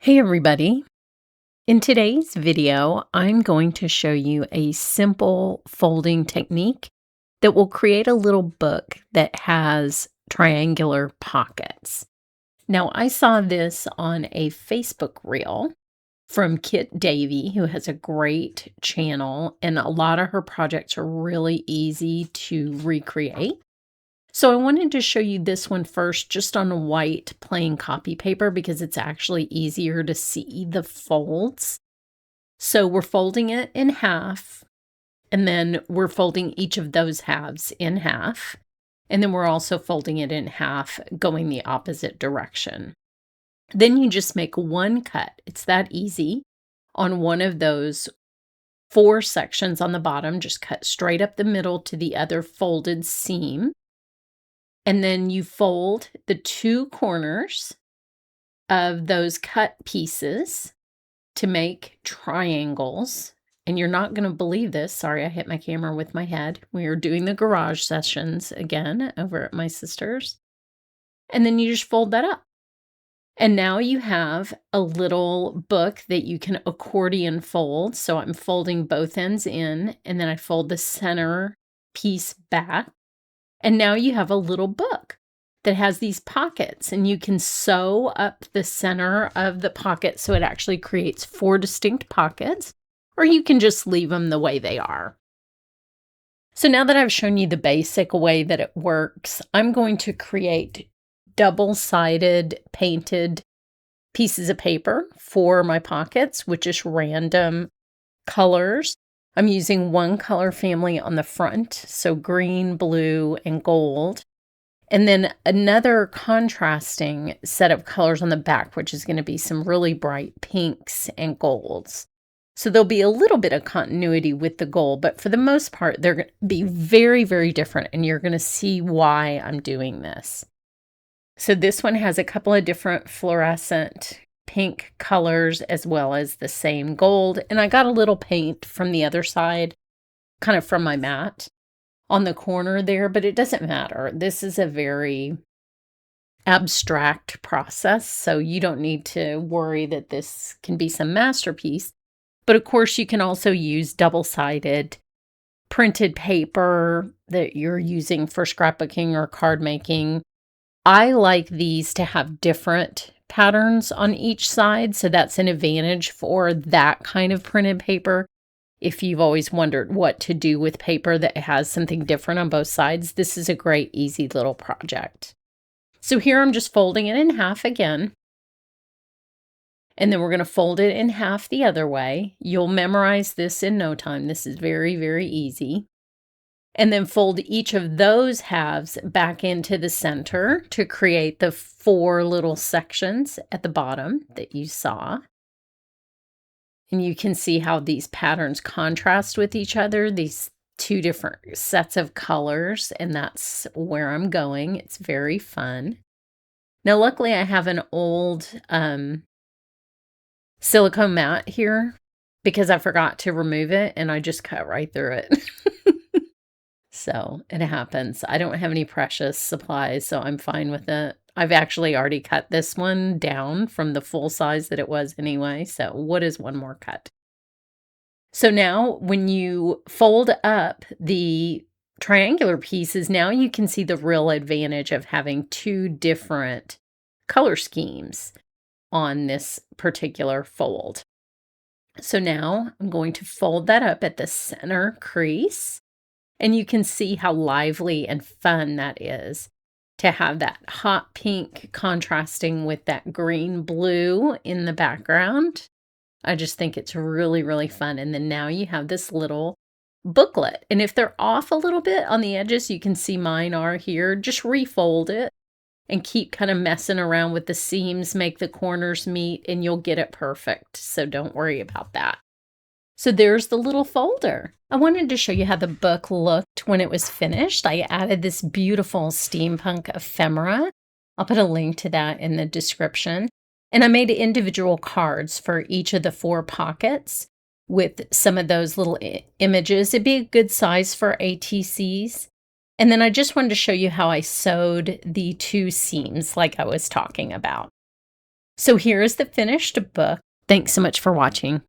Hey everybody. In today's video, I'm going to show you a simple folding technique that will create a little book that has triangular pockets. Now, I saw this on a Facebook reel from Kit Davy, who has a great channel, and a lot of her projects are really easy to recreate. So I wanted to show you this one first, just on white plain copy paper, because it's actually easier to see the folds. So we're folding it in half, and then we're folding each of those halves in half. And then we're also folding it in half, going the opposite direction. Then you just make one cut. It's that easy. On one of those 4 sections on the bottom, just cut straight up the middle to the other folded seam. And then you fold the 2 corners of those cut pieces to make triangles. And you're not going to believe this. Sorry, I hit my camera with my head. We are doing the garage sessions again over at my sister's. And then you just fold that up. And now you have a little book that you can accordion fold. So I'm folding both ends in, and then I fold the center piece back. And now you have a little book that has these pockets, and you can sew up the center of the pocket so it actually creates 4 distinct pockets, or you can just leave them the way they are. So now that I've shown you the basic way that it works, I'm going to create double-sided painted pieces of paper for my pockets with just random colors. I'm using one color family on the front, so green, blue, and gold. And then another contrasting set of colors on the back, which is going to be some really bright pinks and golds. So there'll be a little bit of continuity with the gold, but for the most part, they're going to be very, very different, and you're going to see why I'm doing this. So this one has a couple of different fluorescent pink colors as well as the same gold. And I got a little paint from the other side, kind of from my mat on the corner there, but it doesn't matter. This is a very abstract process, so you don't need to worry that this can be some masterpiece. But of course, you can also use double-sided printed paper that you're using for scrapbooking or card making. I like these to have different patterns on each side, so that's an advantage for that kind of printed paper. If you've always wondered what to do with paper that has something different on both sides, this is a great, easy little project. So here I'm just folding it in half again. And then we're going to fold it in half the other way. You'll memorize this in no time. This is very, very easy. And then fold each of those halves back into the center to create the 4 little sections at the bottom that you saw. And you can see how these patterns contrast with each other, these 2 different sets of colors, and that's where I'm going. It's very fun. Now, luckily, I have an old silicone mat here because I forgot to remove it, and I just cut right through it. So it happens. I don't have any precious supplies, so I'm fine with it. I've actually already cut this one down from the full size that it was anyway. So what is one more cut? So now when you fold up the triangular pieces, now you can see the real advantage of having 2 different color schemes on this particular fold. So now I'm going to fold that up at the center crease. And you can see how lively and fun that is to have that hot pink contrasting with that green blue in the background. I just think it's really, really fun. And then now you have this little booklet. And if they're off a little bit on the edges, you can see mine are here. Just refold it and keep kind of messing around with the seams, make the corners meet, and you'll get it perfect. So don't worry about that. So there's the little folder. I wanted to show you how the book looked when it was finished. I added this beautiful steampunk ephemera. I'll put a link to that in the description. And I made individual cards for each of the 4 pockets with some of those little images. It'd be a good size for ATCs. And then I just wanted to show you how I sewed the 2 seams like I was talking about. So here is the finished book. Thanks so much for watching.